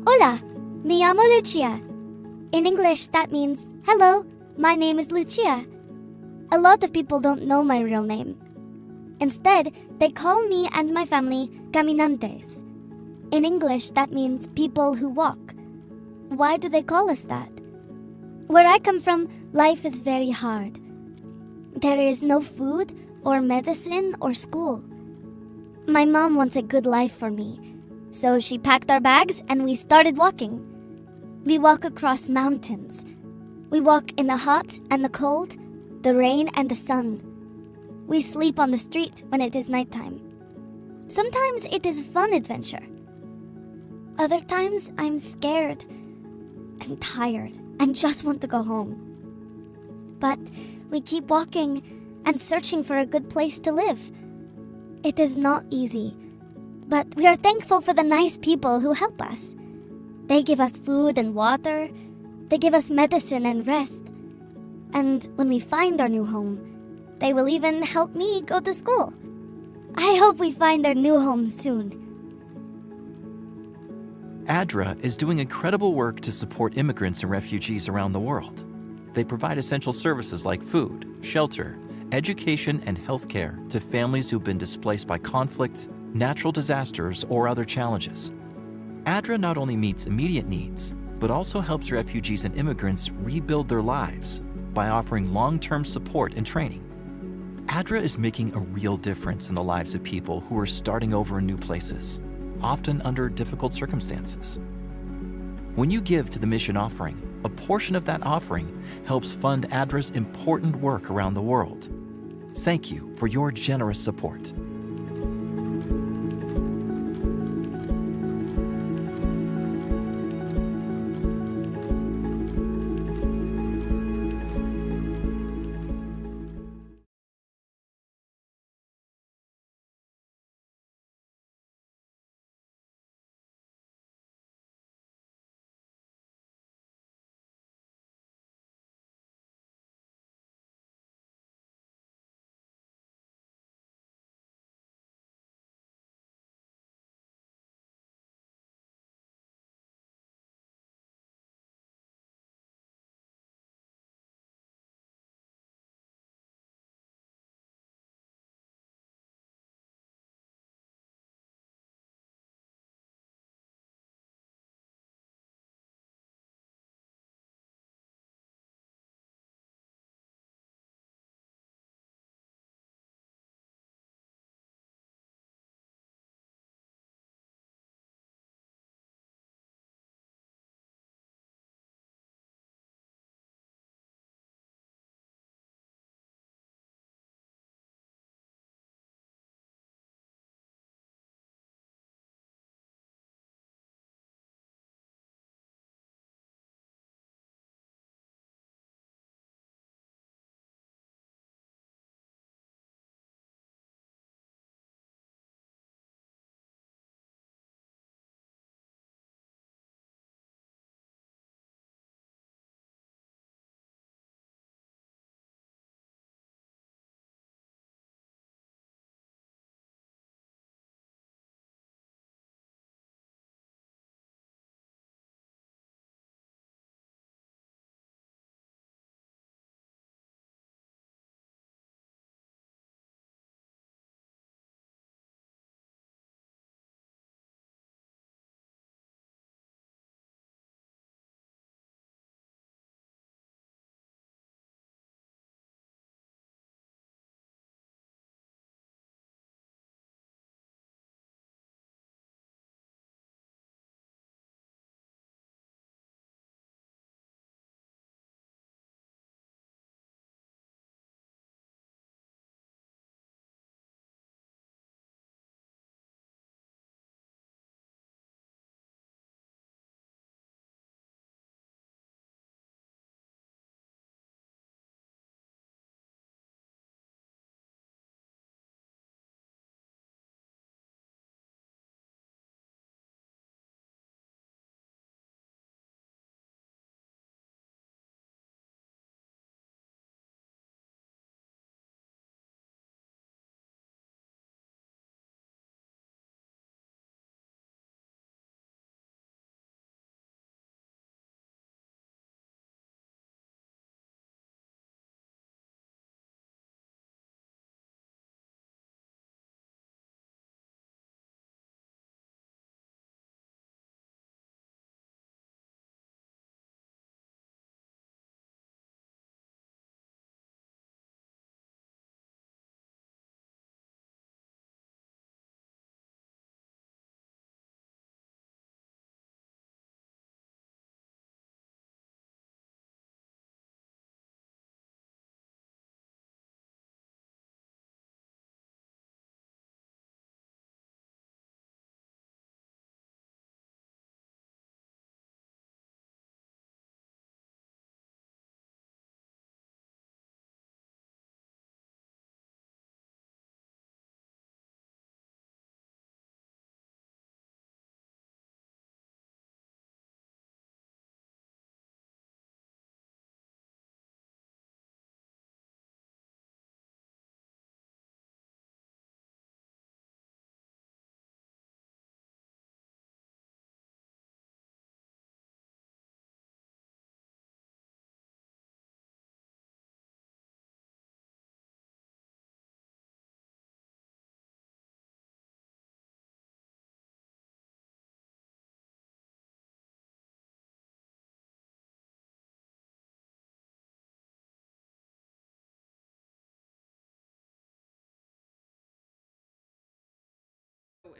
Hola, me llamo Lucia. In English, that means, hello, my name is Lucia. A lot of people don't know my real name. Instead, they call me and my family caminantes. In English, that means people who walk. Why do they call us that? Where I come from, life is very hard. There is no food or medicine or school. My mom wants a good life for me, so she packed our bags and we started walking. We walk across mountains. We walk in the hot and the cold, the rain and the sun. We sleep on the street when it is nighttime. Sometimes it is fun adventure. Other times I'm scared and tired and just want to go home. But we keep walking and searching for a good place to live. It is not easy, but we are thankful for the nice people who help us. They give us food and water. They give us medicine and rest. And when we find our new home, they will even help me go to school. I hope we find our new home soon. ADRA is doing incredible work to support immigrants and refugees around the world. They provide essential services like food, shelter, education, and healthcare to families who've been displaced by conflict, natural disasters, or other challenges. ADRA not only meets immediate needs, but also helps refugees and immigrants rebuild their lives by offering long-term support and training. ADRA is making a real difference in the lives of people who are starting over in new places, often under difficult circumstances. When you give to the mission offering, a portion of that offering helps fund ADRA's important work around the world. Thank you for your generous support.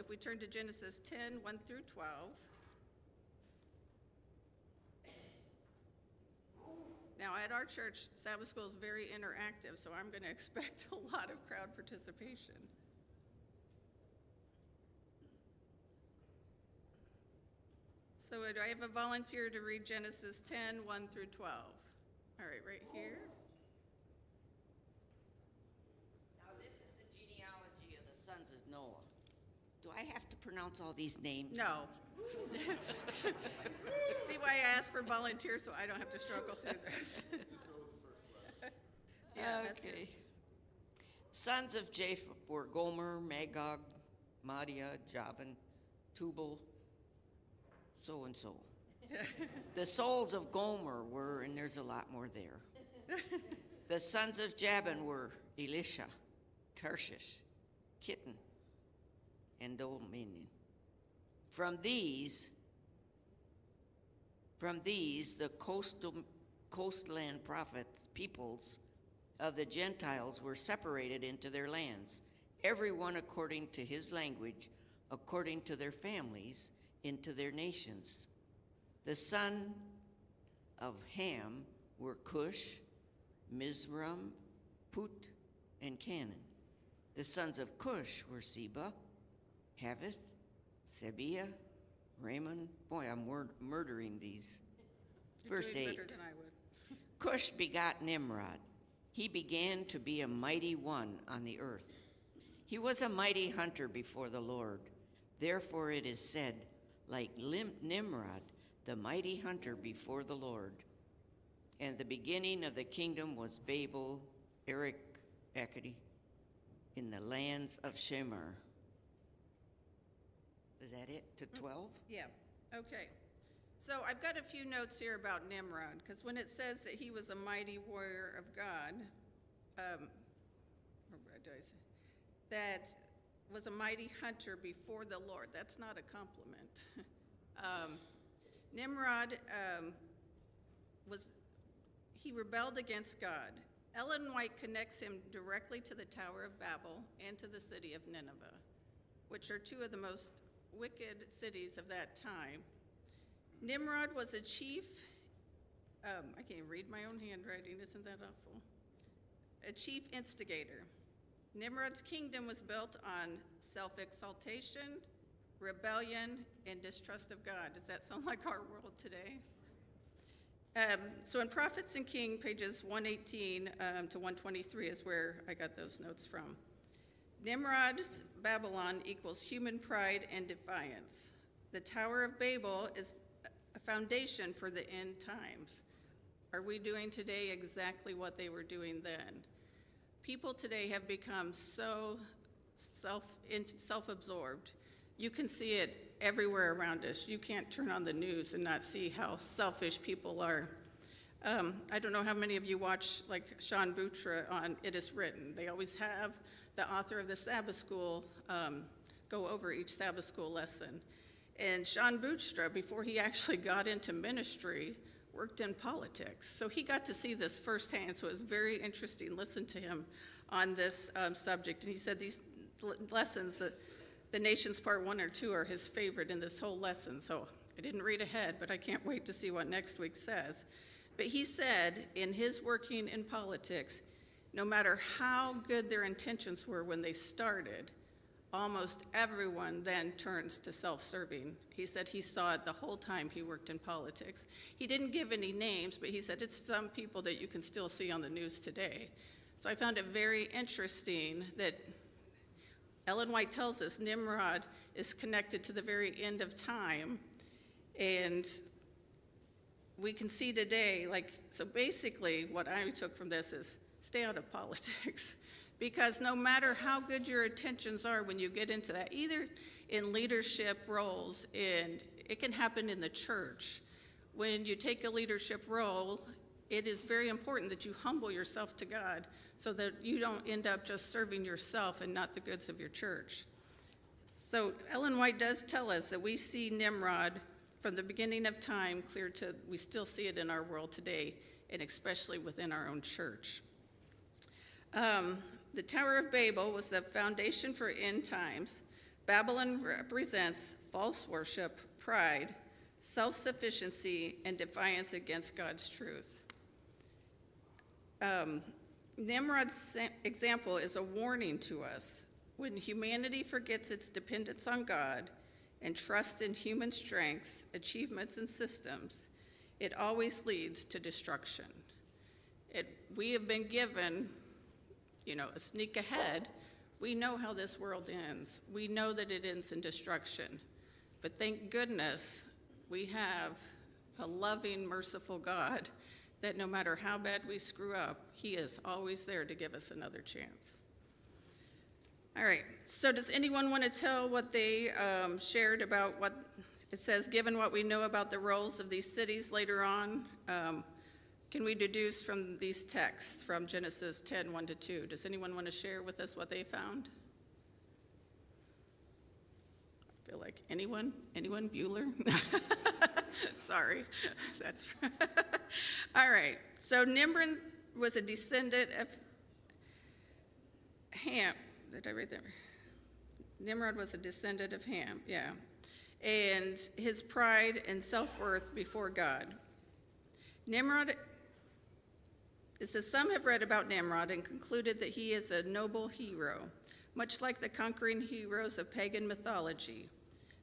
if we turn to Genesis 10, 1 through 12. Now, at our church, Sabbath school is very interactive, so I'm going to expect a lot of crowd participation. So do I have a volunteer to read Genesis 10, 1 through 12? All right, right here. Now, this is the genealogy of the sons of Noah. Do I have to pronounce all these names? No. See why I asked for volunteers, so I don't have to struggle through this. Yeah, that's Okay. it. Sons of Japheth were Gomer, Magog, Madiah, Javan, Tubal, so and so. The souls of Gomer were, and there's a lot more there. The sons of Javan were Elisha, Tarshish, Kittim, and Dominion. From these, the coastland prophets, peoples of the Gentiles were separated into their lands, everyone according to his language, according to their families, into their nations. The son of Ham were Cush, Mizraim, Put, and Canaan. The sons of Cush were Seba, Havith, Sebiah, Raymond. Boy, I'm murdering these. You're Verse doing 8. better than I would. Cush begot Nimrod. He began to be a mighty one on the earth. He was a mighty hunter before the Lord. Therefore it is said, like Nimrod, the mighty hunter before the Lord. And the beginning of the kingdom was Babel, Erech, Akkadi, in the lands of Shemar. Is that it, to 12? Yeah, okay. So I've got a few notes here about Nimrod, because when it says that he was a mighty warrior of God, what did I say? That was a mighty hunter before the Lord. That's not a compliment. Nimrod he rebelled against God. Ellen White connects him directly to the Tower of Babel and to the city of Nineveh, which are two of the most wicked cities of that time. Nimrod was a chief, I can't even read my own handwriting, isn't that awful? A chief instigator. Nimrod's kingdom was built on self-exaltation, rebellion, and distrust of God. Does that sound like our world today? So in Prophets and King, pages 118 to 123 is where I got those notes from. Nimrod's Babylon equals human pride and defiance. The Tower of Babel is a foundation for the end times. Are we doing today exactly what they were doing then? People today have become so self-absorbed. You can see it everywhere around us. You can't turn on the news and not see how selfish people are. I don't know how many of you watch like Sean Boutra on It Is Written. They always have the author of the Sabbath School go over each Sabbath School lesson. And Sean Boutra, before he actually got into ministry, worked in politics. So he got to see this firsthand, so it was very interesting. Listen to him on this subject. And he said these lessons, that the Nations Part 1 or 2 are his favorite in this whole lesson. So I didn't read ahead, but I can't wait to see what next week says. But he said in his working in politics, no matter how good their intentions were when they started, almost everyone then turns to self-serving. He said he saw it the whole time he worked in politics. He didn't give any names, but he said it's some people that you can still see on the news today. So I found it very interesting that Ellen White tells us Nimrod is connected to the very end of time. And we can see today, so basically what I took from this is stay out of politics. Because no matter how good your intentions are when you get into that, either in leadership roles, and it can happen in the church. When you take a leadership role, it is very important that you humble yourself to God so that you don't end up just serving yourself and not the goods of your church. So Ellen White does tell us that we see Nimrod from the beginning of time clear to, we still see it in our world today, and especially within our own church. The Tower of Babel was the foundation for end times. Babylon represents false worship, pride, self-sufficiency, and defiance against God's truth. Nimrod's example is a warning to us. When humanity forgets its dependence on God and trusts in human strengths, achievements, and systems, it always leads to destruction. We have been given, a sneak ahead. We know how this world ends. We know that it ends in destruction. But thank goodness we have a loving, merciful God that no matter how bad we screw up, he is always there to give us another chance. All right, so does anyone want to tell what they shared about what it says, given what we know about the roles of these cities later on? Can we deduce from these texts from Genesis 10, 1-2? Does anyone want to share with us what they found? I feel like anyone? Bueller? Sorry, that's all right. So Nimrod was a descendant of Ham. Did I write that? Nimrod was a descendant of Ham, yeah. And his pride and self-worth before God. Nimrod, it says, some have read about Nimrod and concluded that he is a noble hero, much like the conquering heroes of pagan mythology.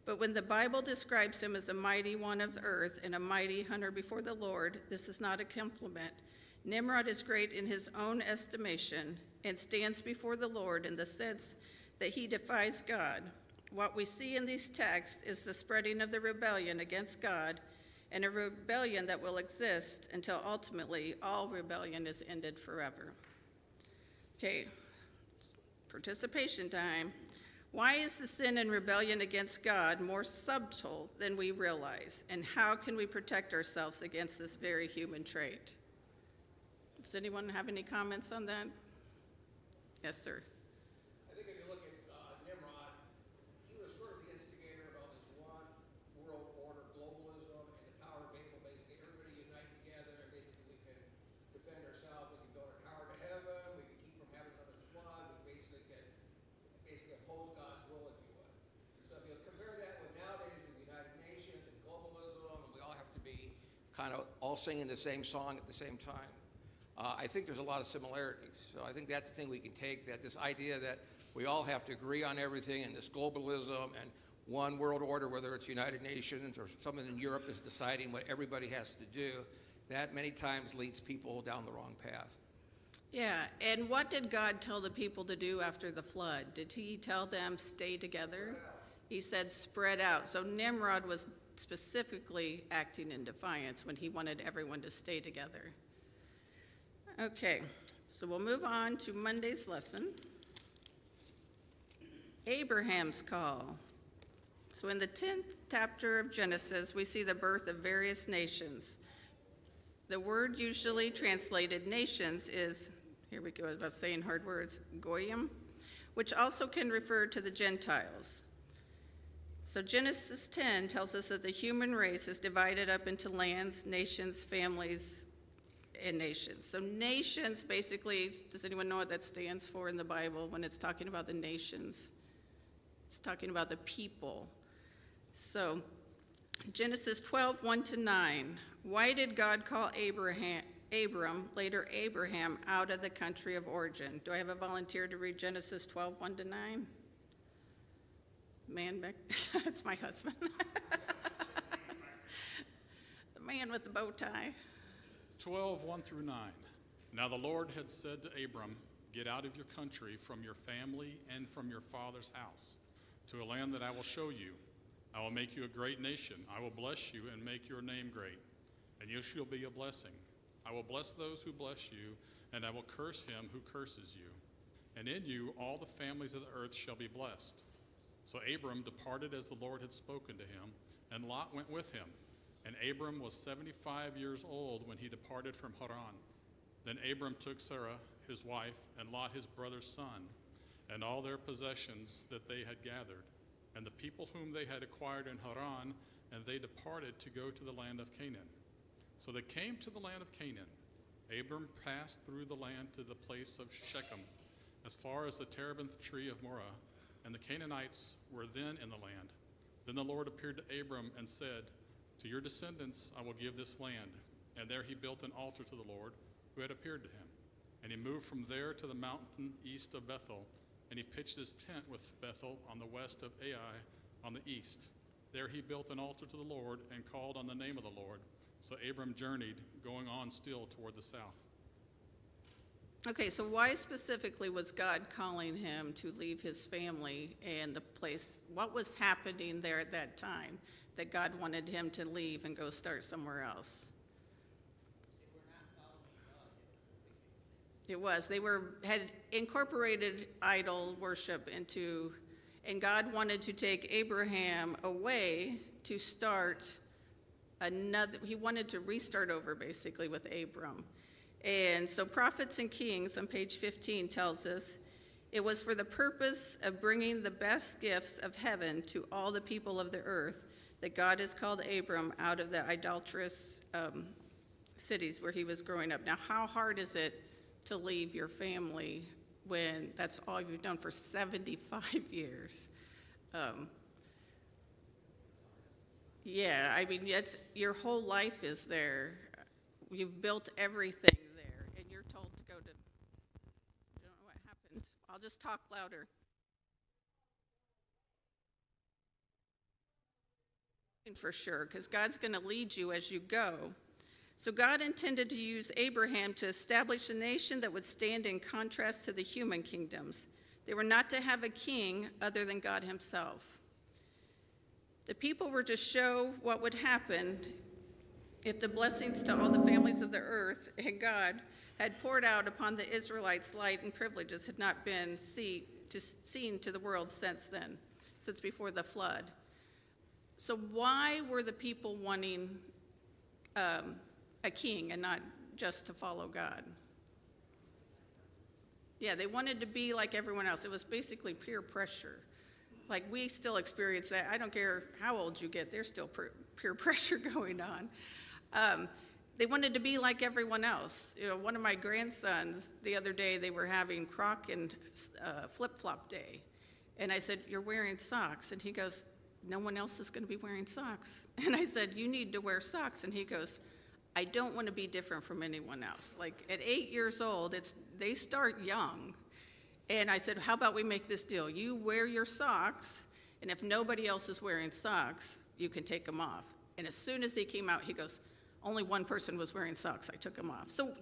But when the Bible describes him as a mighty one of earth and a mighty hunter before the Lord, this is not a compliment. Nimrod is great in his own estimation and stands before the Lord in the sense that he defies God. What we see in these texts is the spreading of the rebellion against God, and a rebellion that will exist until ultimately all rebellion is ended forever. Okay, participation time. Why is the sin and rebellion against God more subtle than we realize? And how can we protect ourselves against this very human trait? Does anyone have any comments on that? Yes, sir. I think if you look at Nimrod, he was sort of the instigator about this one world order, globalism, and the Tower of Babel. Basically, everybody unite together, and basically we can defend ourselves. We can build a tower to heaven. We can keep from having another flood. We basically can oppose God's will, if you would. So if you compare that with nowadays with the United Nations and globalism, and we all have to be kind of all singing the same song at the same time. I think there's a lot of similarities. So I think that's the thing we can take, that this idea that we all have to agree on everything, and this globalism and one world order, whether it's United Nations or someone in Europe is deciding what everybody has to do, that many times leads people down the wrong path. Yeah, and what did God tell the people to do after the flood? Did he tell them stay together? He said spread out. So Nimrod was specifically acting in defiance when he wanted everyone to stay together. Okay, so we'll move on to Monday's lesson. Abraham's call. So in the 10th chapter of Genesis, we see the birth of various nations. The word usually translated nations is, here we go about saying hard words, goyim, which also can refer to the Gentiles. So Genesis 10 tells us that the human race is divided up into lands, nations, families, and nations. So nations, basically, does anyone know what that stands for in the Bible when it's talking about the nations? It's talking about the people. So Genesis 12, 1-9. Why did God call Abram, later Abraham, out of the country of origin? Do I have a volunteer to read Genesis 12, 1-9? Man back, it's my husband. The man with the bow tie. 12, 1-9. Now the Lord had said to Abram, get out of your country, from your family, and from your father's house, to a land that I will show you. I will make you a great nation. I will bless you and make your name great, and you shall be a blessing. I will bless those who bless you, and I will curse him who curses you. And in you all the families of the earth shall be blessed. So Abram departed as the Lord had spoken to him, and Lot went with him. And Abram was 75 years old when he departed from Haran. Then Abram took Sarah, his wife, and Lot, his brother's son, and all their possessions that they had gathered, and the people whom they had acquired in Haran, and they departed to go to the land of Canaan. So they came to the land of Canaan. Abram passed through the land to the place of Shechem, as far as the terebinth tree of Moreh, and the Canaanites were then in the land. Then the Lord appeared to Abram and said, "To your descendants I will give this land." And there he built an altar to the Lord who had appeared to him. And he moved from there to the mountain east of Bethel, and he pitched his tent with Bethel on the west of Ai on the east. There he built an altar to the Lord and called on the name of the Lord. So Abram journeyed, going on still toward the south. Okay, so why specifically was God calling him to leave his family and the place? What was happening there at that time that God wanted him to leave and go start somewhere else? It was. They had incorporated idol worship into, and God wanted to take Abraham away to start another. He wanted to restart over basically with Abram. And so Prophets and Kings on page 15 tells us, it was for the purpose of bringing the best gifts of heaven to all the people of the earth that God has called Abram out of the idolatrous cities where he was growing up. Now, how hard is it to leave your family when that's all you've done for 75 years? Yeah, I mean, your whole life is there. You've built everything there, and you're told to go to, I don't know what happened. I'll just talk louder. For sure, because God's going to lead you as you go. So God intended to use Abraham to establish a nation that would stand in contrast to the human kingdoms. They were not to have a king other than God himself. The people were to show what would happen if the blessings to all the families of the earth and God had poured out upon the Israelites light and privileges had not been seen to the world since then, since before the flood. So why were the people wanting a king and not just to follow God? Yeah, they wanted to be like everyone else. It was basically peer pressure. Like, we still experience that. I don't care how old you get, there's still peer pressure going on. They wanted to be like everyone else. You know, one of my grandsons, the other day, they were having Croc and flip-flop day. And I said, "You're wearing socks." And he goes, "No one else is going to be wearing socks." And I said, "You need to wear socks." And he goes, "I don't want to be different from anyone else." Like, at 8 years old, they start young. And I said, "How about we make this deal? You wear your socks, and if nobody else is wearing socks, you can take them off." And as soon as he came out, he goes, "Only one person was wearing socks. I took them off." So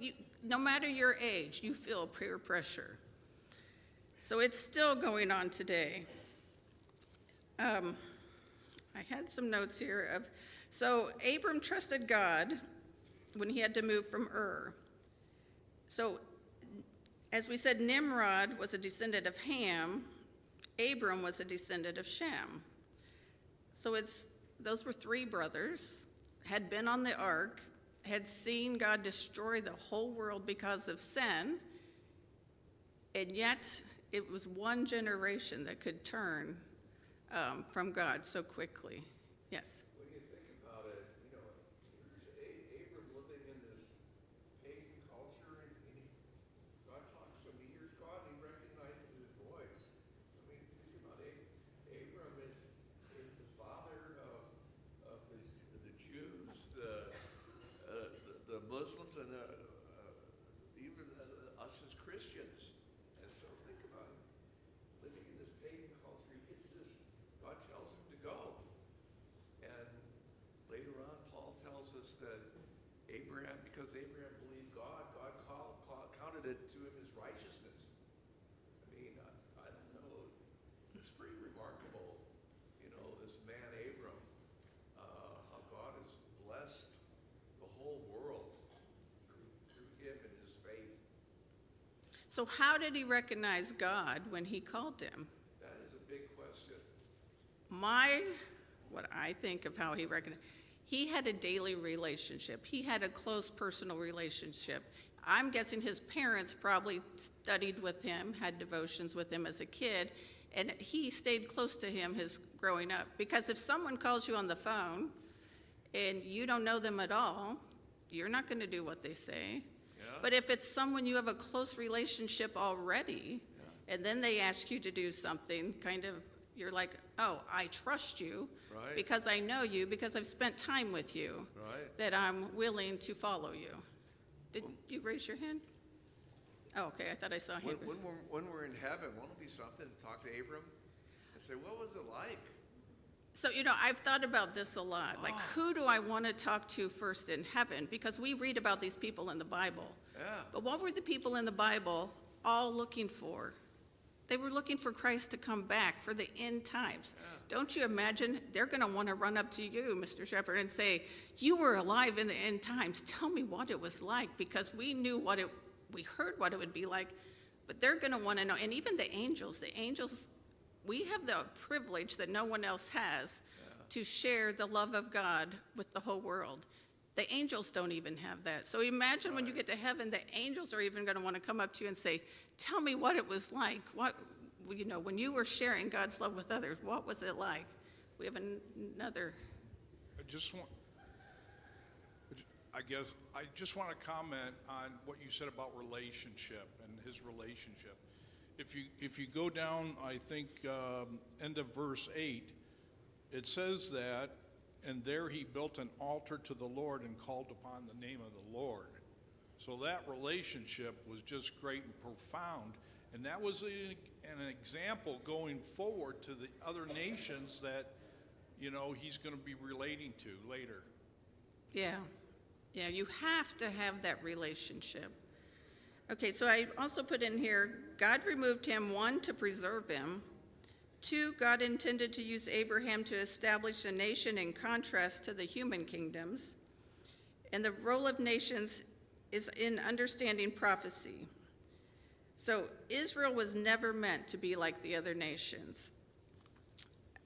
no matter your age, you feel peer pressure. So it's still going on today. I had some notes here so Abram trusted God when he had to move from Ur. So as we said, Nimrod was a descendant of Ham. Abram was a descendant of Shem. So those were three brothers, had been on the ark, had seen God destroy the whole world because of sin, and yet it was one generation that could turn from God so quickly. Yes? When you think about it, you know, here's Abram living in this pagan culture, and God talks to him. He hears God, and he recognizes his voice. I mean, think about it. Abram is the father of the Jews, the Muslims, and even us as Christians. And so think about it. Living in this pagan culture, he gets this. God tells him to go. And later on, Paul tells us that Abraham, because Abraham believed God, God counted it to him as righteousness. I mean, I don't know. It's pretty remarkable, you know, this man Abram, how God has blessed the whole world through him and his faith. So how did he recognize God when he called him? That is a big question. What I think of how he recognized, he had a daily relationship. He had a close personal relationship. I'm guessing his parents probably studied with him, had devotions with him as a kid, and he stayed close to him his growing up. Because if someone calls you on the phone and you don't know them at all, you're not going to do what they say. Yeah. But if it's someone you have a close relationship already, and then they ask you to do something, kind of, you're like, oh, I trust you. Right. Because I know you, because I've spent time with you. Right. That I'm willing to follow you. Did you raise your hand? Oh, okay, I thought I saw a hand. When we're in heaven, won't it be something to talk to Abram and say, what was it like? So, I've thought about this a lot. Like, who do I want to talk to first in heaven? Because we read about these people in the Bible. Yeah. But what were the people in the Bible all looking for? They were looking for Christ to come back for the end times. Yeah. Don't you imagine they're going to want to run up to you, Mr. Shepherd, and say, you were alive in the end times. Tell me what it was like, because we knew we heard what it would be like, but they're going to want to know. And even the angels, we have the privilege that no one else has to share the love of God with the whole world. The angels don't even have that. So imagine when you get to heaven, the angels are even going to want to come up to you and say, tell me what it was like. When you were sharing God's love with others, what was it like? We have another. I just want to comment on what you said about relationship and his relationship. If you go down, I think, end of verse 8, it says that, and there he built an altar to the Lord and called upon the name of the Lord. So that relationship was just great and profound. And that was an example going forward to the other nations that, he's going to be relating to later. Yeah, you have to have that relationship. Okay, so I also put in here, God removed him, 1, to preserve him. 2, God intended to use Abraham to establish a nation in contrast to the human kingdoms. And the role of nations is in understanding prophecy. So Israel was never meant to be like the other nations.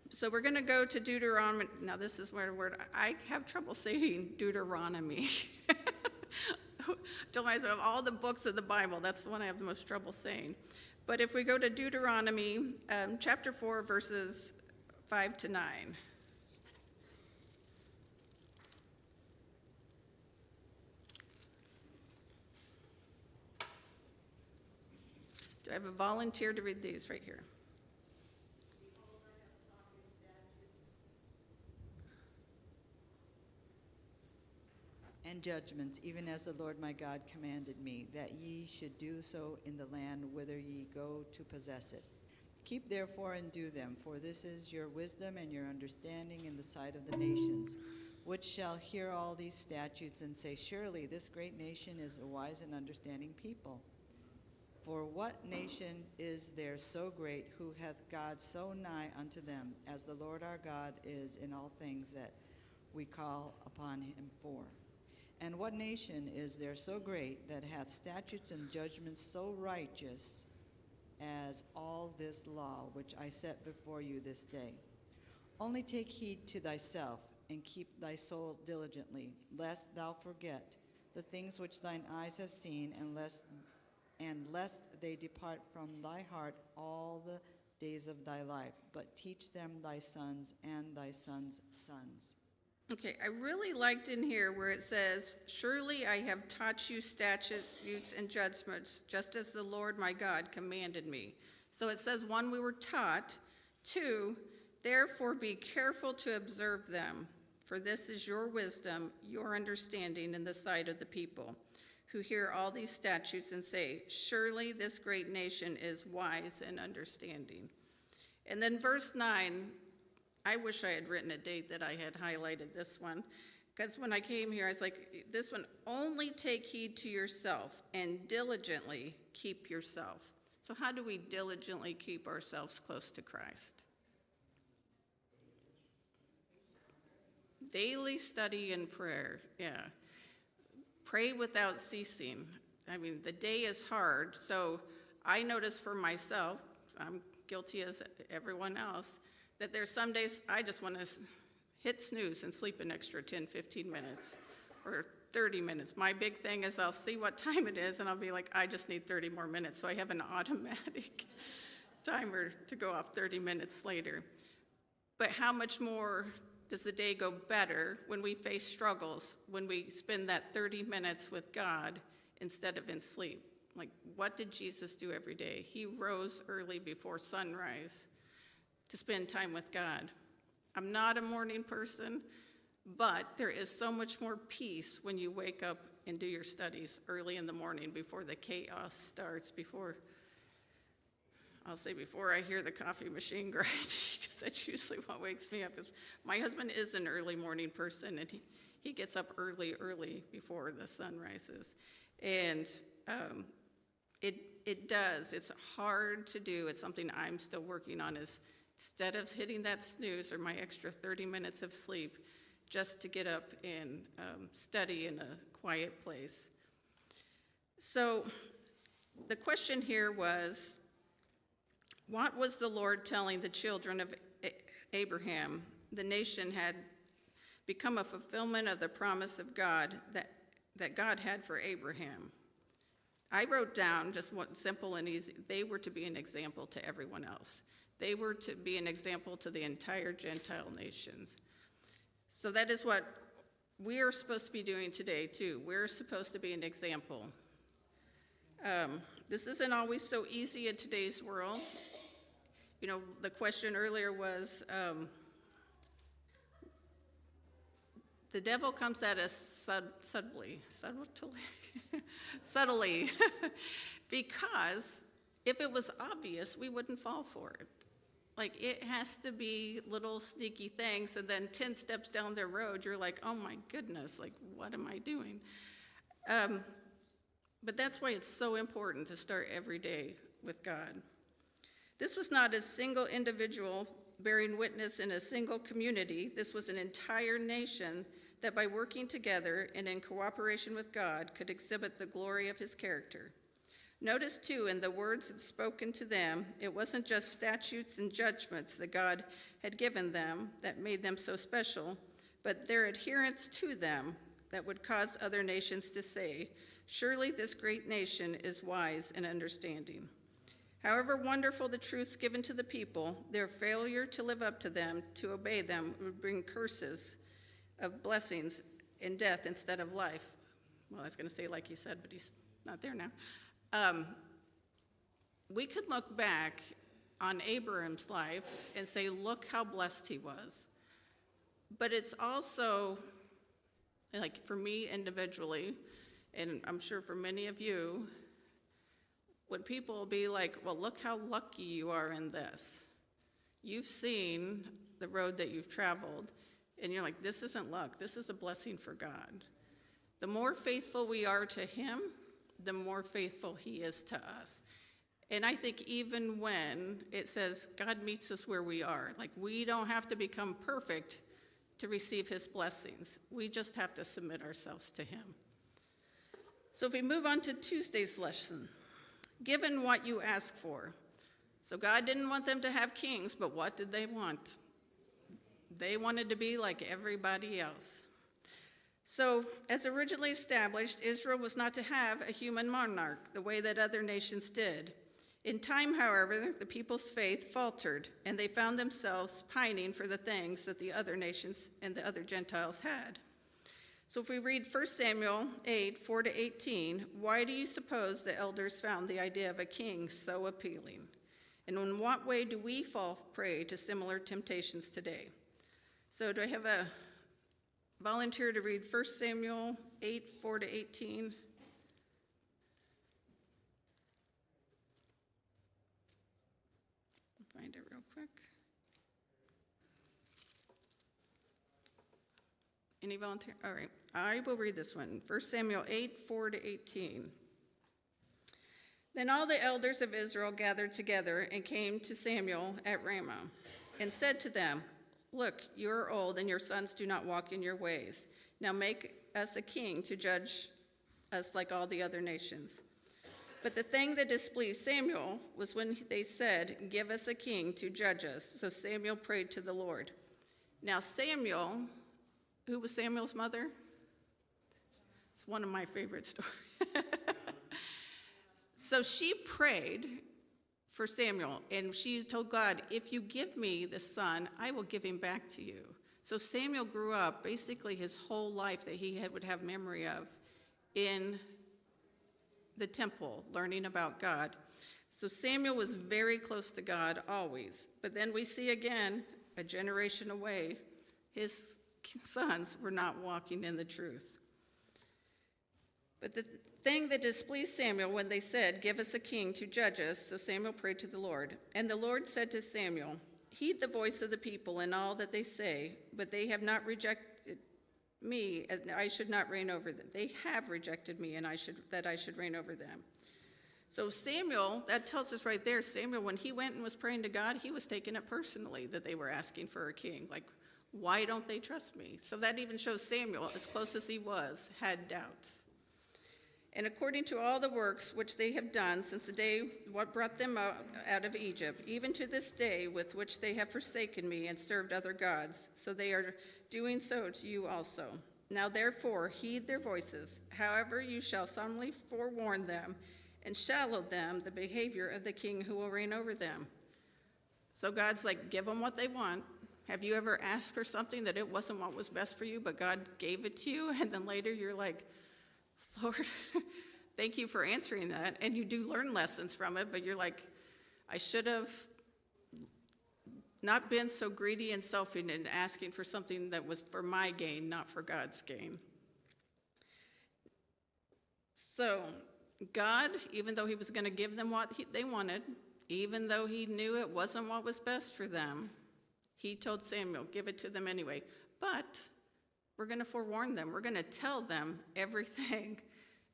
So we're going to go to Deuteronomy. Now this is where I have trouble saying Deuteronomy. Tell myself, of all the books of the Bible, that's the one I have the most trouble saying. But if we go to Deuteronomy, chapter 4, verses 5 to 9. Do I have a volunteer to read these right here? And judgments, even as the Lord my God commanded me, that ye should do so in the land whither ye go to possess it. Keep therefore and do them, for this is your wisdom and your understanding in the sight of the nations, which shall hear all these statutes and say, surely this great nation is a wise and understanding people. For what nation is there so great, who hath God so nigh unto them, as the Lord our God is in all things that we call upon him for? And what nation is there so great, that hath statutes and judgments so righteous as all this law which I set before you this day? Only take heed to thyself, and keep thy soul diligently, lest thou forget the things which thine eyes have seen, and lest they depart from thy heart all the days of thy life, but teach them thy sons and thy sons' sons. Okay, I really liked in here where it says, surely I have taught you statutes and judgments, just as the Lord my God commanded me. So it says, 1, we were taught. 2, therefore be careful to observe them, for this is your wisdom, your understanding in the sight of the people, who hear all these statutes and say, surely this great nation is wise and understanding. And then verse 9, I wish I had written a date that I had highlighted this one, because when I came here, I was like, this one, only take heed to yourself and diligently keep yourself. So how do we diligently keep ourselves close to Christ? Daily study and prayer, yeah. Pray without ceasing. I mean, the day is hard, so I notice for myself, I'm guilty as everyone else, that there's some days I just want to hit snooze and sleep an extra 10, 15 minutes or 30 minutes. My big thing is I'll see what time it is and I'll be like, I just need 30 more minutes. So I have an automatic timer to go off 30 minutes later. But how much more does the day go better when we face struggles, when we spend that 30 minutes with God instead of in sleep? like, what did Jesus do every day? He rose early before sunrise to spend time with God. I'm not a morning person, but there is so much more peace when you wake up and do your studies early in the morning before the chaos starts, before I hear the coffee machine grind, because that's usually what wakes me up. My husband is an early morning person, and he gets up early before the sun rises. And it's hard to do. It's something I'm still working on, is instead of hitting that snooze or my extra 30 minutes of sleep, just to get up and study in a quiet place. So the question here was, what was the Lord telling the children of Abraham? The nation had become a fulfillment of the promise of God that God had for Abraham. I wrote down just one simple and easy. They were to be an example to everyone else. They were to be an example to the entire Gentile nations. So that is what we are supposed to be doing today, too. We're supposed to be an example. This isn't always so easy in today's world. You know, the question earlier was, the devil comes at us subtly, because if it was obvious, we wouldn't fall for it. Like, it has to be little sneaky things, and then 10 steps down the road, you're like, oh my goodness, like, what am I doing? But that's why it's so important to start every day with God. This was not a single individual bearing witness in a single community. This was an entire nation that by working together and in cooperation with God could exhibit the glory of his character. Notice, too, in the words spoken to them, it wasn't just statutes and judgments that God had given them that made them so special, but their adherence to them that would cause other nations to say, surely this great nation is wise and understanding. However wonderful the truths given to the people, their failure to live up to them, to obey them, would bring curses of blessings and death instead of life. Well, I was going to say like he said, but he's not there now. We could look back on Abraham's life and say, look how blessed he was. But it's also, like for me individually, and I'm sure for many of you, when people will be like, well, look how lucky you are in this. You've seen the road that you've traveled, and you're like, this isn't luck, this is a blessing for God. The more faithful we are to him, the more faithful he is to us. And I think even when it says God meets us where we are, like we don't have to become perfect to receive his blessings. We just have to submit ourselves to him. So if we move on to Tuesday's lesson, given what you ask for. So God didn't want them to have kings, but what did they want? They wanted to be like everybody else. So, as originally established, Israel was not to have a human monarch the way that other nations did. In time, however, the people's faith faltered, and they found themselves pining for the things that the other nations and the other Gentiles had. So if we read 1 Samuel 8, 4-18, why do you suppose the elders found the idea of a king so appealing? And in what way do we fall prey to similar temptations today? So do I have a volunteer to read 1 Samuel 8, 4-18? I'll find it real quick. Any volunteer? All right, I will read this one. 1 Samuel 8, 4-18. Then all the elders of Israel gathered together and came to Samuel at Ramah and said to them, look, you are old and your sons do not walk in your ways. Now make us a king to judge us like all the other nations. But the thing that displeased Samuel was when they said, give us a king to judge us. So Samuel prayed to the Lord. Now Samuel, who was Samuel's mother? It's one of my favorite stories. So she prayed for Samuel, and she told God, if you give me the son, I will give him back to you. So Samuel grew up, basically his whole life that he would have memory of, in the temple, learning about God. So Samuel was very close to God always. But then we see again, a generation away, his sons were not walking in the truth. But the thing that displeased Samuel when they said, "Give us a king to judge us," so Samuel prayed to the Lord. And the Lord said to Samuel, "Heed the voice of the people in all that they say, but they have not rejected me, and I should not reign over them. They have rejected me, and I should reign over them." So Samuel, that tells us right there, Samuel, when he went and was praying to God, he was taking it personally that they were asking for a king. Like, why don't they trust me? So that even shows Samuel, as close as he was, had doubts. And according to all the works which they have done since the day what brought them out of Egypt, even to this day with which they have forsaken me and served other gods, so they are doing so to you also. Now therefore heed their voices. However, you shall solemnly forewarn them and shadow them the behavior of the king who will reign over them. So God's like, give them what they want. Have you ever asked for something that it wasn't what was best for you, but God gave it to you, and then later you're like, Lord, thank you for answering that. And you do learn lessons from it, but you're like, I should have not been so greedy and selfish in asking for something that was for my gain, not for God's gain. So God, even though he was going to give them what they wanted, even though he knew it wasn't what was best for them, he told Samuel, give it to them anyway. But we're going to forewarn them. We're going to tell them everything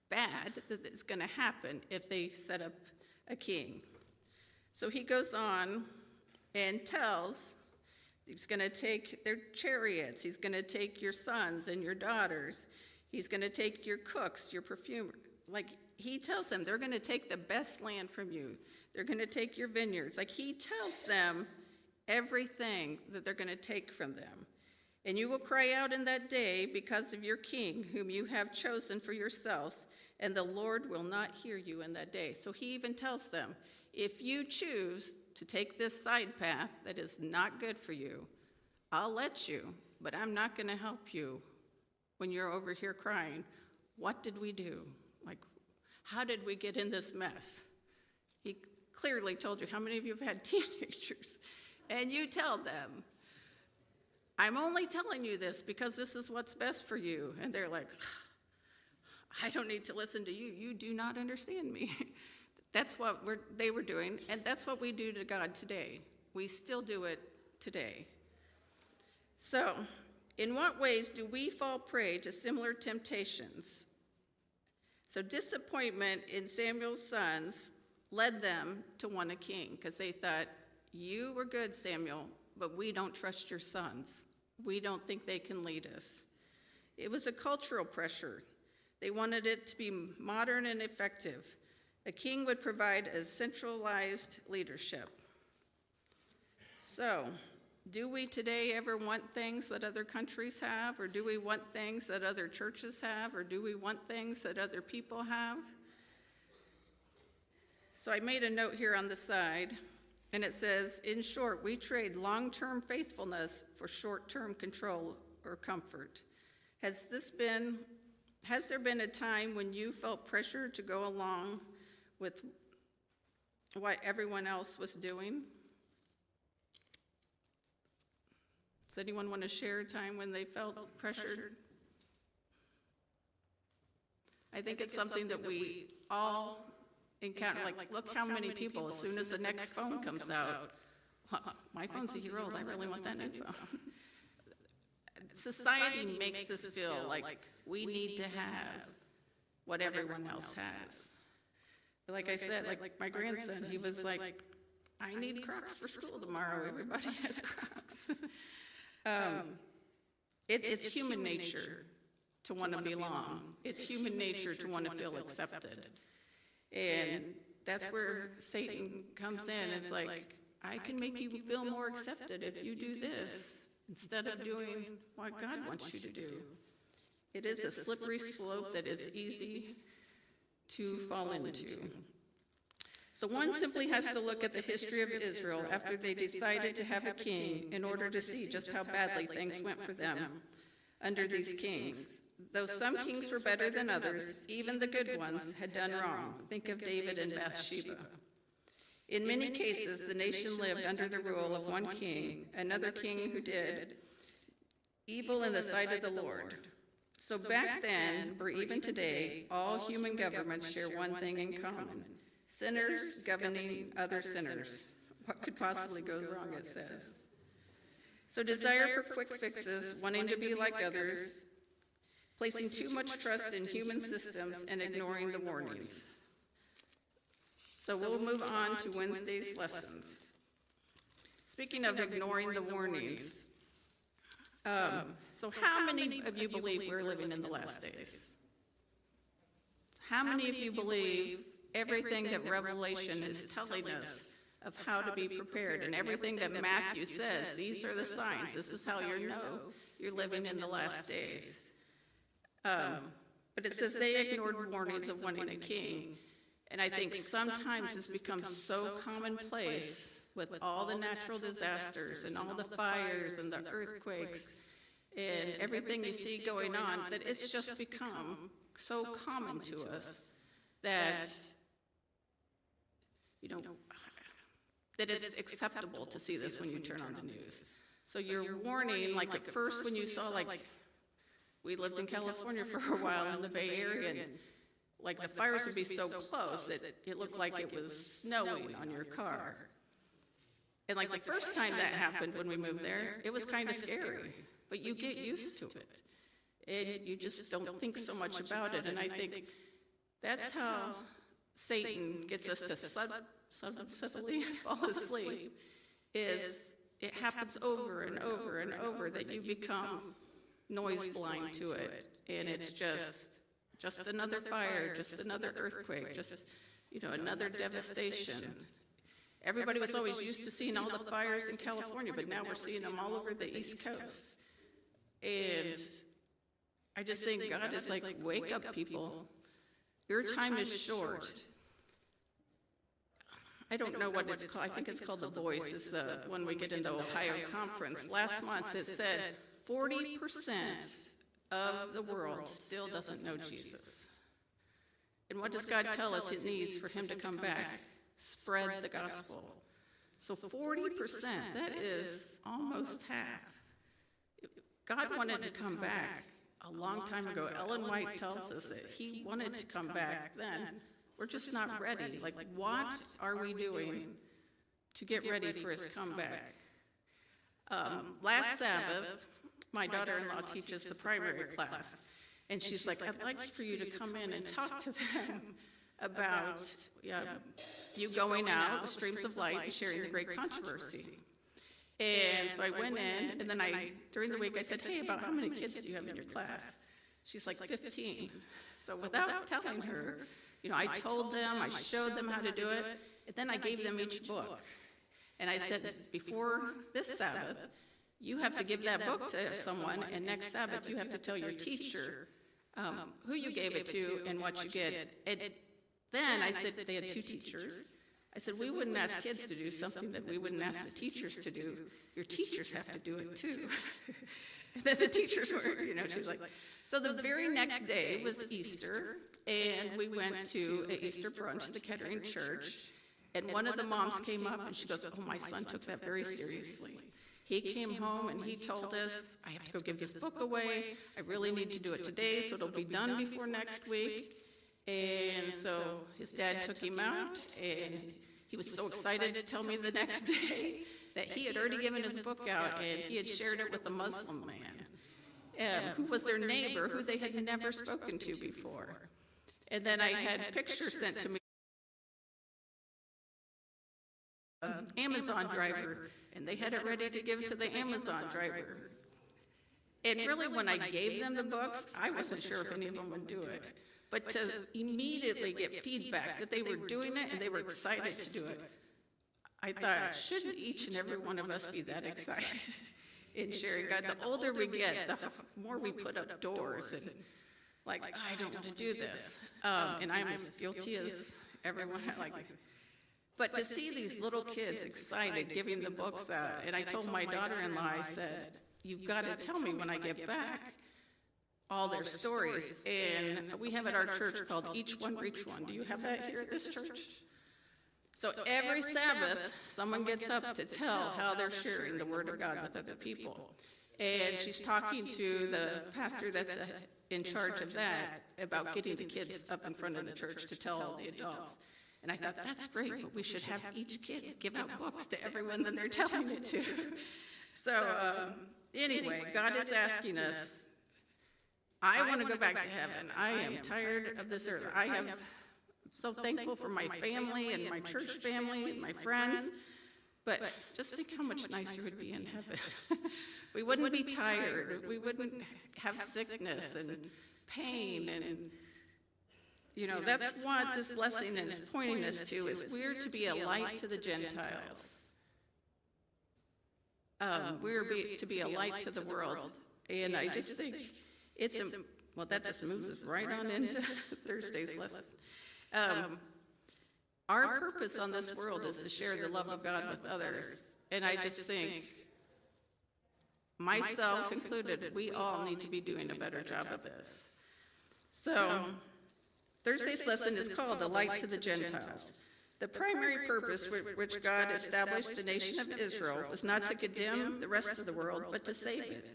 bad that is going to happen if they set up a king. So he goes on and tells, he's going to take their chariots. He's going to take your sons and your daughters. He's going to take your cooks, your perfumer. Like, he tells them they're going to take the best land from you. They're going to take your vineyards. Like, he tells them everything that they're going to take from them. And you will cry out in that day because of your king, whom you have chosen for yourselves, and the Lord will not hear you in that day. So he even tells them, if you choose to take this side path that is not good for you, I'll let you, but I'm not going to help you when you're over here crying, what did we do? Like, how did we get in this mess? He clearly told you, how many of you have had teenagers? And you tell them, I'm only telling you this because this is what's best for you. And they're like, I don't need to listen to you. You do not understand me. That's what they were doing, and that's what we do to God today. We still do it today. So, in what ways do we fall prey to similar temptations? So disappointment in Samuel's sons led them to want a king because they thought, you were good, Samuel, but we don't trust your sons. We don't think they can lead us. It was a cultural pressure. They wanted it to be modern and effective. A king would provide a centralized leadership. So, do we today ever want things that other countries have? Or do we want things that other churches have? Or do we want things that other people have? So I made a note here on the side, and it says, in short, we trade long-term faithfulness for short-term control or comfort. Has there been a time when you felt pressure to go along with what everyone else was doing? Does anyone want to share a time when they felt pressured? I think it's something that we all encounter. Like, look how many people, as soon as the next phone comes out, my phone's a year old, I really want that new phone. Society makes us feel like we need to have what everyone else has. Like I said, like my grandson, he was like, I need Crocs for school tomorrow. Everybody has Crocs. It's human nature to want to belong. It's human nature to want to feel accepted. And that's where Satan comes in. It's like, I can make you feel more accepted if you do this instead of doing what God wants you to do. It is a slippery slope that is easy to fall into. So one simply has to look at the history of Israel after they decided to have a king in order to see just how badly things went for them under these kings. Though some kings were better than others, even the good ones had done wrong. Think of David and Bathsheba. In many cases, the nation lived under the rule of one king, another king who did evil in the sight of the Lord. So back then, or even today, all human governments share one thing in common: sinners governing other sinners. What could possibly go wrong, it says. So desire for quick fixes, wanting to be like others, placing too much trust in human systems, and ignoring the warnings. So we'll move on to Wednesday's lessons. Speaking of ignoring the warnings, so how many of you believe we're living in the last days? How many of you believe everything that Revelation is telling us of how to be prepared, and everything that Matthew says, these are the signs, this is how you know you're living in the last days? But it says they ignored warnings of wanting a king. And I think sometimes it's become so commonplace with all the natural disasters and all the fires and the earthquakes and everything you see going on, that it's just become so common to us that, you know, that it's acceptable to see this when you turn on the news. So you're warning, like at first when you saw, like, we lived in California for a while in the Bay Area, and like the fires would be so close that it looked like it was snowing on your car. And like the first time that happened when we moved there, it was kind of scary, but you get used to it. And you just don't think so much about it. And I think that's how Satan gets us to suddenly fall asleep, is it happens over and over and over that you become noise blind to it. And it's just another fire, just another earthquake, just, you know, another devastation. Everybody was always used to seeing all the fires in California, but now we're seeing them all over the East Coast. And I just think God is like, wake up, people. Your time is short. I don't know what it's called. I think it's called The Voice. It's the one we get in the Ohio conference. Last month it said 40% of the world still doesn't know Jesus. And what does God tell us it needs for him to come back? Spread the gospel. So 40%, that is almost half. God wanted to come back a long time ago. Ellen White tells us that he wanted to come back then. We're just not ready. Like, what are we doing to get ready for his comeback? Last Sabbath, my daughter-in-law teaches the primary class, and she's like, I'd like for you to come in and talk to them about you going out with streams of light and sharing the great controversy. And so I went in, and then during the week I said, hey, about how many kids do you have in your class? She's like, 15. So without telling her, you know, I told them, I showed them how to do it, and then I gave them each book. And I said, before this Sabbath, you have to give that book to someone, and next Sabbath you have to tell your teacher who you gave it to and what you get. And then I said, they had 2 teachers. I said, we wouldn't ask kids to do something that we wouldn't ask the teachers to do. Your teachers have to do it too. And then the teachers were, you know, she's like, so the very next day was Easter, and we went to an Easter brunch at the Kettering Church, and one of the moms came up and she goes, oh, my son took that very seriously. He came home and he told us, I have to go give this book away. I really need to do it today, so it'll be done before next week. And so his dad took him out, and he was so excited to tell me the next day that he had already given his book out, and he had shared it with a Muslim man who was their neighbor, who they had never spoken to before. And then I had pictures sent to me. Amazon driver, and they had it ready to give to the Amazon driver. And really, when I gave them the books, I wasn't sure if any of them would do it. But to immediately get feedback that they were doing it and they were excited to do it, I thought, shouldn't each and every one of us be that excited in sharing God? The older we get, the more we put up doors and like, I don't want to do this. And I'm as guilty as everyone. But to see these little kids excited giving the books out, and I told my daughter-in-law, I said, you've got to tell me when I get back all their stories. And we have at our church called Each One Reach One. Do you have that here at this church? So every Sabbath, someone gets up to tell how they're sharing the Word of God with other people. And she's talking to the pastor that's in charge of that about getting the kids up in front of the church to tell the adults. And I thought, that's great, but we should have each kid give out books to everyone that they're telling it to. So anyway, God is asking us, I want to go back to heaven. I am tired of this earth. I am so thankful for my family and my church family and my friends, but just think how much nicer it would be in heaven. We wouldn't be tired. We wouldn't have sickness and pain. And, you know, that's what this lesson is pointing us to, is we're to be a light to the Gentiles. We're to be a light to the world. And I just think it's, well, that just moves us right on into Thursday's lesson. Our purpose on this world is to share the love of God with others. And I just think, myself included, we all need to be doing a better job of this. So, Thursday's lesson is called A Light to the Gentiles. The primary purpose with which God established the nation of Israel was not to condemn the rest of the world, but to save it.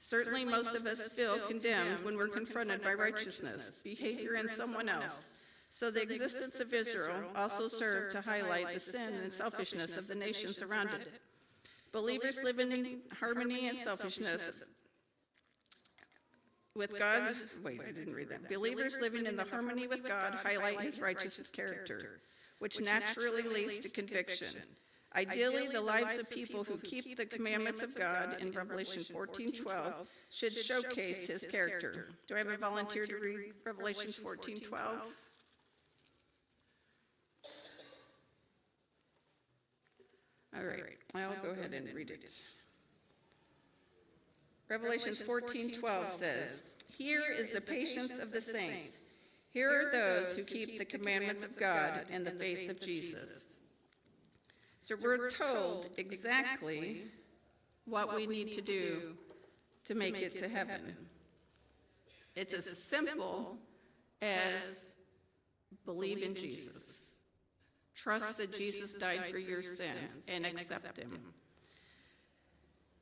Certainly most of us feel condemned when we're confronted by righteousness, behavior in someone else. So the existence of Israel also served to highlight the sin and selfishness of the nations around it. Believers living in harmony and selfishness with God, I didn't read that. Believers living in the harmony with God highlight his righteous character, which naturally leads to conviction. Ideally, the lives of people who keep the commandments of God in Revelation 14:12 should showcase his character. Do I have a volunteer to read Revelation 14:12? All right, I'll go ahead and read it. Revelation 14:12 says, "Here is the patience of the saints. Here are those who keep the commandments of God and the faith of Jesus." So we're told exactly what we need to do to make it to heaven. It's as simple as believe in Jesus. Trust that Jesus died for your sins and accept him.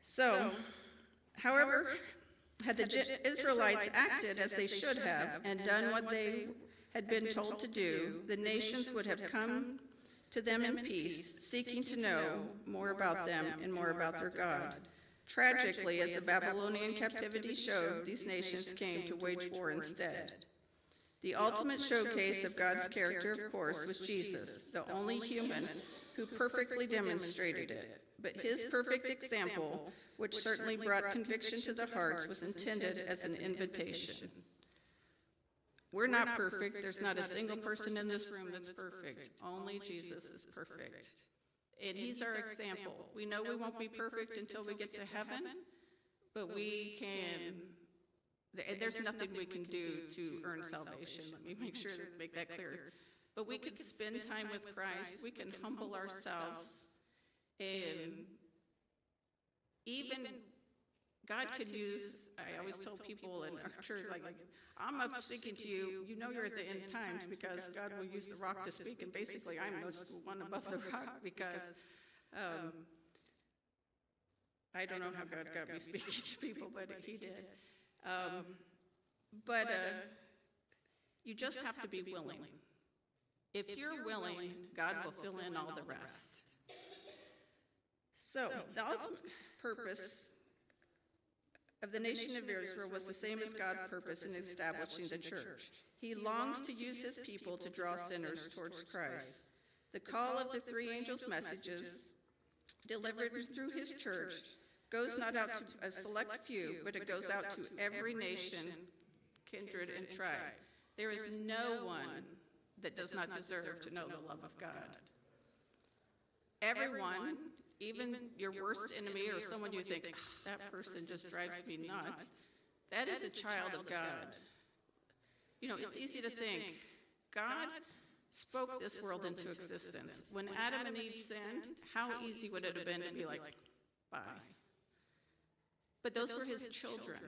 So, however, had the Israelites acted as they should have and done what they had been told to do, the nations would have come to them in peace, seeking to know more about them and more about their God. Tragically, as the Babylonian captivity showed, these nations came to wage war instead. The ultimate showcase of God's character, of course, was Jesus, the only human who perfectly demonstrated it. But his perfect example, which certainly brought conviction to the hearts, was intended as an invitation. We're not perfect. There's not a single person in this room that's perfect. Only Jesus is perfect. And he's our example. We know we won't be perfect until we get to heaven, but we can, there's nothing we can do to earn salvation. Let me make sure to make that clear. But we can spend time with Christ. We can humble ourselves. And even God could use, I always tell people in our church, like, I'm up speaking to you, you know you're at the end times because God will use the rock to speak, and basically I'm the one above the rock because I don't know how God got me speaking to people, but he did. You just have to be willing. If you're willing, God will fill in all the rest. So, the ultimate purpose of the nation of Israel was the same as God's purpose in establishing the church. He longs to use his people to draw sinners towards Christ. The call of the three angels' messages delivered through his church goes not out to a select few, but it goes out to every nation, kindred, and tribe. There is no one that does not deserve to know the love of God. Everyone, even your worst enemy or someone you think, that person just drives me nuts, that is a child of God. You know, it's easy to think, God spoke this world into existence. When Adam and Eve sinned, how easy would it have been to be like, bye? But those were his children.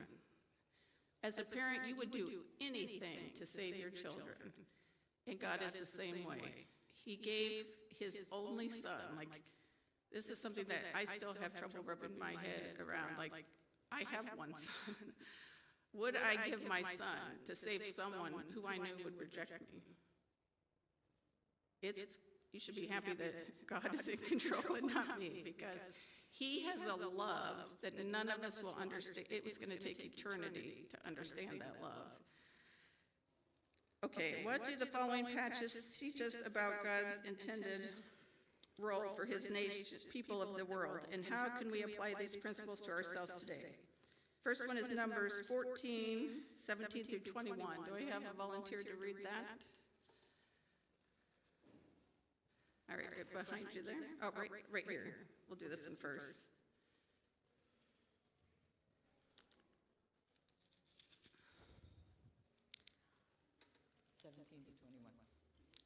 As a parent, you would do anything to save your children. And God is the same way. He gave his only son. Like, this is something that I still have trouble wrapping my head around. Like, I have one son. Would I give my son to save someone who I knew would reject me? You should be happy that God is in control and not me, because he has a love that none of us will understand. It was going to take eternity to understand that love. Okay, what do the following passages teach us about God's intended role for his nation, people of the world, and how can we apply these principles to ourselves today? First one is Numbers 14, 17 through 21. Do I have a volunteer to read that? All right, right behind you there. Oh, right here. We'll do this one first.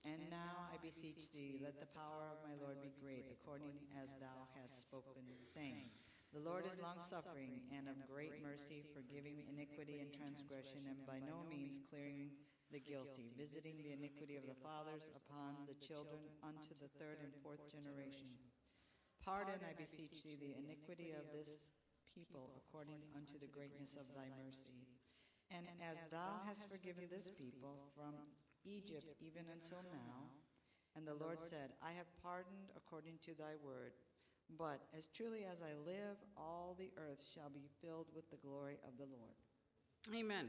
And now I beseech thee, let the power of my Lord be great, according as thou hast spoken, saying, the Lord is longsuffering and of great mercy, forgiving iniquity and transgression, and by no means clearing the guilty, visiting the iniquity of the fathers upon the children unto the third and fourth generation. Pardon, I beseech thee, the iniquity of this people according unto the greatness of thy mercy. And as thou hast forgiven this people from Egypt even until now. And the Lord said, I have pardoned according to thy word. But as truly as I live, all the earth shall be filled with the glory of the Lord. Amen.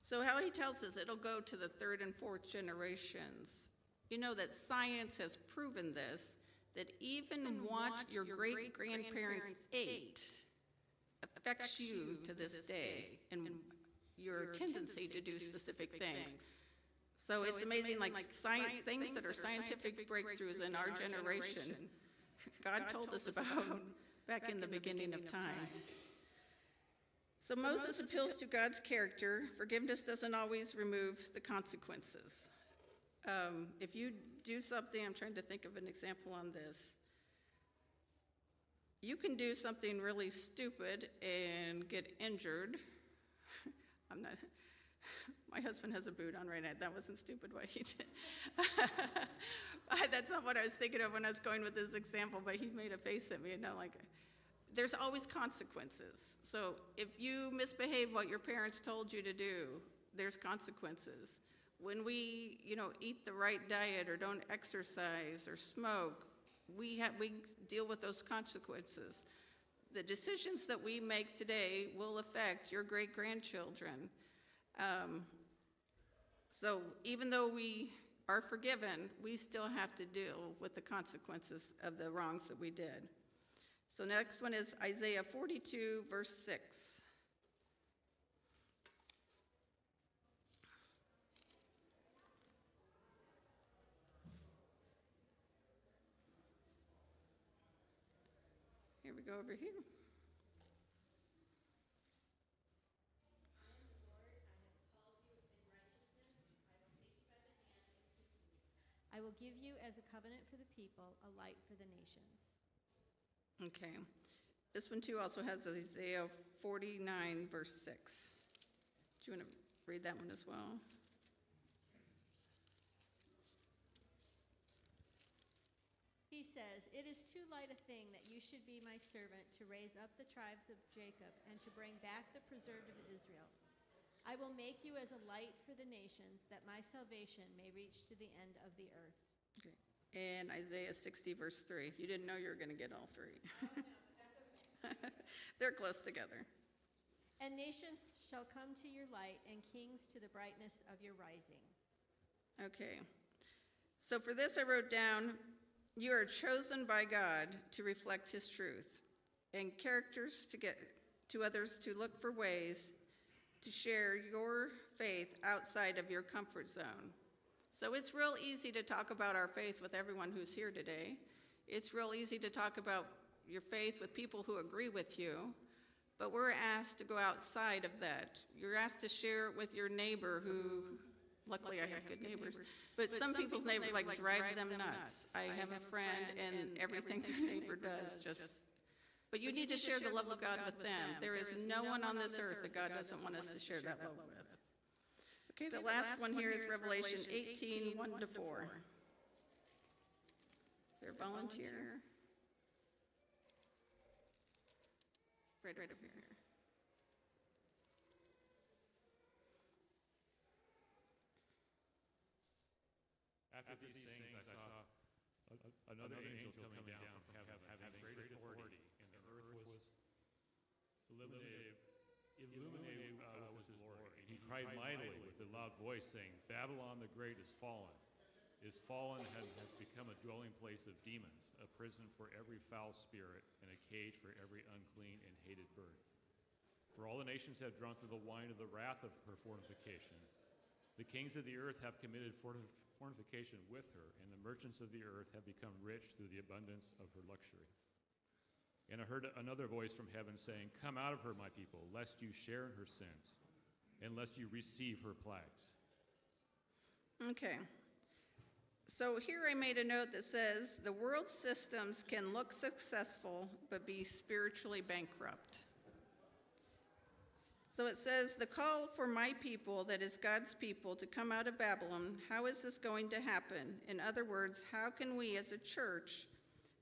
So how he tells us it'll go to the third and fourth generations. You know that science has proven this, that even what your great-grandparents ate affects you to this day and your tendency to do specific things. So it's amazing, like things that are scientific breakthroughs in our generation, God told us about back in the beginning of time. So Moses appeals to God's character. Forgiveness doesn't always remove the consequences. If you do something, I'm trying to think of an example on this. You can do something really stupid and get injured. My husband has a boot on right now. That wasn't stupid what he did. That's not what I was thinking of when I was going with this example, but he made a face at me, like, there's always consequences. So if you misbehave what your parents told you to do, there's consequences. When we, eat the right diet or don't exercise or smoke, we deal with those consequences. The decisions that we make today will affect your great-grandchildren. So even though we are forgiven, we still have to deal with the consequences of the wrongs that we did. So next one is Isaiah 42, verse 6. Here we go over here. I will give you as a covenant for the people, a light for the nations. Okay. This one too also has Isaiah 49, verse 6. Do you want to read that one as well? He says, it is too light a thing that you should be my servant to raise up the tribes of Jacob and to bring back the preserved of Israel. I will make you as a light for the nations, that my salvation may reach to the end of the earth. Okay. And Isaiah 60, verse 3. If you didn't know, you were going to get all three. Oh, no, but that's okay. They're close together. And nations shall come to your light, and kings to the brightness of your rising. Okay. So for this I wrote down, you are chosen by God to reflect his truth, and characters to get to others to look for ways to share your faith outside of your comfort zone. So it's real easy to talk about our faith with everyone who's here today. It's real easy to talk about your faith with people who agree with you, but we're asked to go outside of that. You're asked to share it with your neighbor who, luckily I have good neighbors, but some people's neighbors drive them nuts. I have a friend and everything their neighbor does just, But you need to share the love of God with them. There is no one on this earth that God doesn't want us to share that love with. Okay, the last one here is Revelation 18, 1 to 4. Is there a volunteer? Right up here. After these things, I saw another angel coming down from heaven, having great authority, and the earth was illuminated with his glory. And he cried mightily with a loud voice, saying, Babylon the Great is fallen, and has become a dwelling place of demons, a prison for every foul spirit, and a cage for every unclean and hated bird. For all the nations have drunk of the wine of the wrath of her fornication. The kings of the earth have committed fornication with her, and the merchants of the earth have become rich through the abundance of her luxury. And I heard another voice from heaven saying, Come out of her, my people, lest you share in her sins, and lest you receive her plagues. Okay. So here I made a note that says, the world systems can look successful, but be spiritually bankrupt. So it says, the call for my people, that is God's people, to come out of Babylon, how is this going to happen? In other words, how can we as a church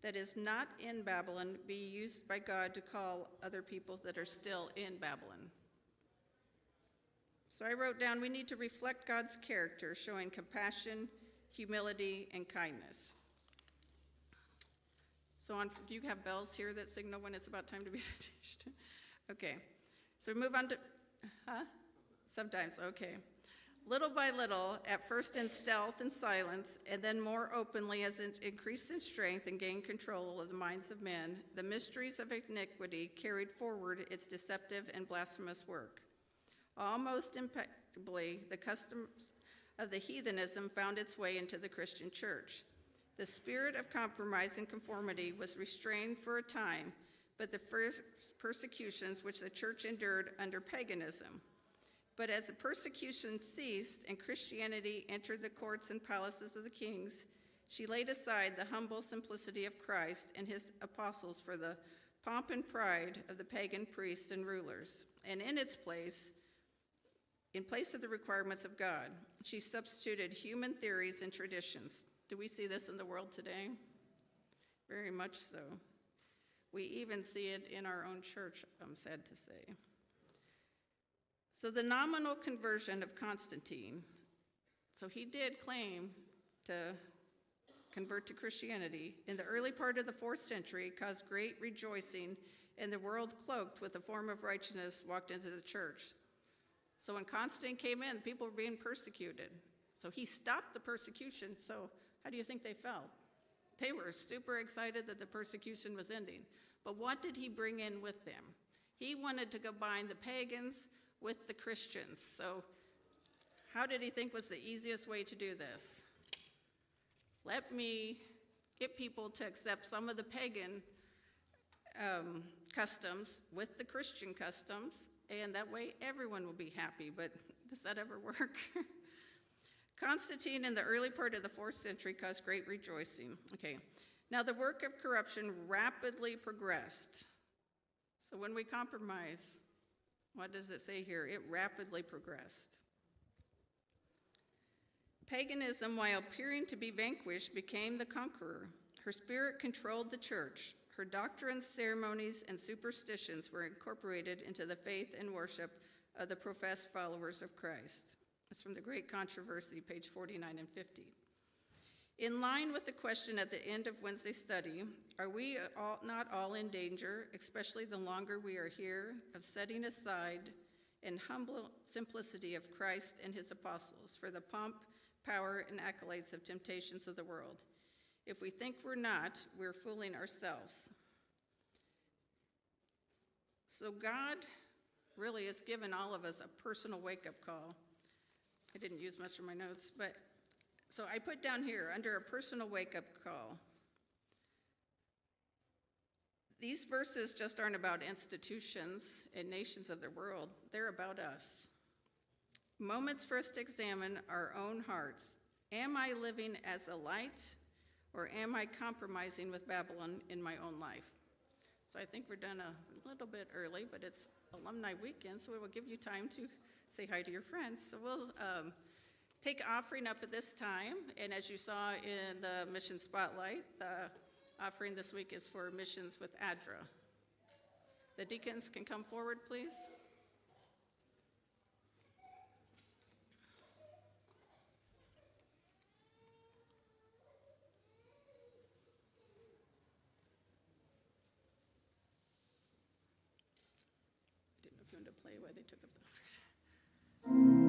that is not in Babylon be used by God to call other people that are still in Babylon? So I wrote down, we need to reflect God's character, showing compassion, humility, and kindness. So do you have bells here that signal when it's about time to be finished? Okay. So we move on to, Sometimes, okay. Little by little, at first in stealth and silence, and then more openly as it increased in strength and gained control of the minds of men, the mysteries of iniquity carried forward its deceptive and blasphemous work. Almost impeccably, the customs of the heathenism found its way into the Christian church. The spirit of compromise and conformity was restrained for a time, but the first persecutions which the church endured under paganism. But as the persecution ceased and Christianity entered the courts and palaces of the kings, she laid aside the humble simplicity of Christ and his apostles for the pomp and pride of the pagan priests and rulers. And in place of the requirements of God, she substituted human theories and traditions. Do we see this in the world today? Very much so. We even see it in our own church, I'm sad to say. So the nominal conversion of Constantine, so he did claim to convert to Christianity, in the early part of the 4th century caused great rejoicing, and the world cloaked with a form of righteousness walked into the church. So when Constantine came in, people were being persecuted. So he stopped the persecution, so how do you think they felt? They were super excited that the persecution was ending. But what did he bring in with him? He wanted to combine the pagans with the Christians. So how did he think was the easiest way to do this? Let me get people to accept some of the pagan customs with the Christian customs, and that way everyone will be happy. But does that ever work? Constantine in the early part of the 4th century caused great rejoicing. Okay, now the work of corruption rapidly progressed. So when we compromise, what does it say here? It rapidly progressed. Paganism, while appearing to be vanquished, became the conqueror. Her spirit controlled the church. Her doctrines, ceremonies, and superstitions were incorporated into the faith and worship of the professed followers of Christ. That's from the Great Controversy, page 49 and 50. In line with the question at the end of Wednesday's study, are we not all in danger, especially the longer we are here, of setting aside in humble simplicity of Christ and his apostles for the pomp, power, and accolades of temptations of the world? If we think we're not, we're fooling ourselves. So God really has given all of us a personal wake-up call. I didn't use much of my notes, but so I put down here under a personal wake-up call. These verses just aren't about institutions and nations of the world. They're about us. Moments for us to examine our own hearts. Am I living as a light, or am I compromising with Babylon in my own life? So I think we're done a little bit early, but it's Alumni Weekend, so it will give you time to say hi to your friends. So we'll take offering up at this time, and as you saw in the mission spotlight, the offering this week is for missions with ADRA. The deacons can come forward, please. I didn't know if you wanted to play why they took up the offering.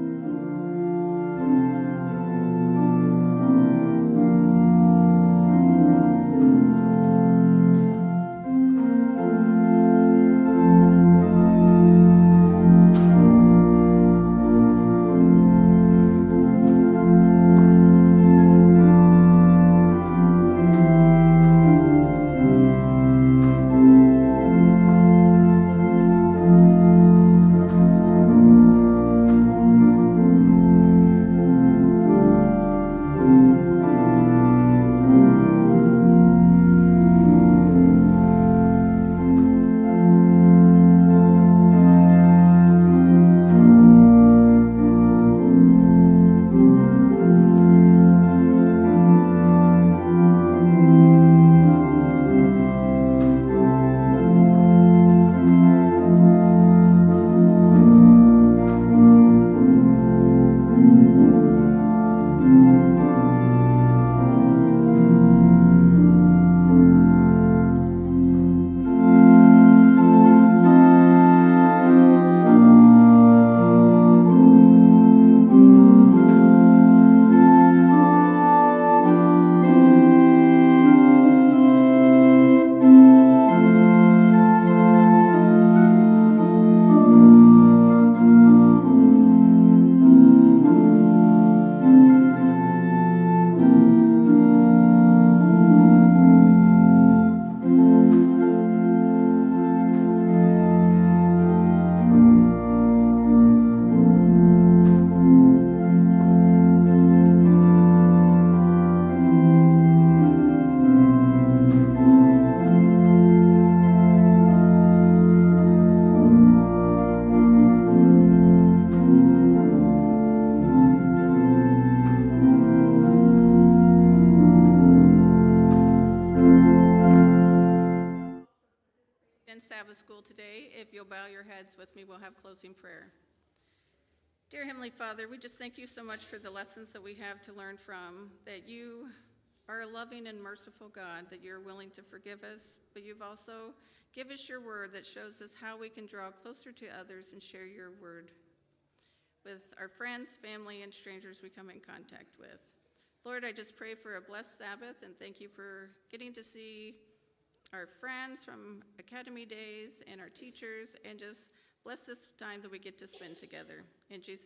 In Sabbath school today, if you'll bow your heads with me, we'll have closing prayer. Dear Heavenly Father, we just thank you so much for the lessons that we have to learn from, that you are a loving and merciful God, that you're willing to forgive us, but you've also given us your word that shows us how we can draw closer to others and share your word with our friends, family, and strangers we come in contact with. Lord, I just pray for a blessed Sabbath and thank you for getting to see our friends from Academy Days and our teachers, and just bless this time that we get to spend together. In Jesus'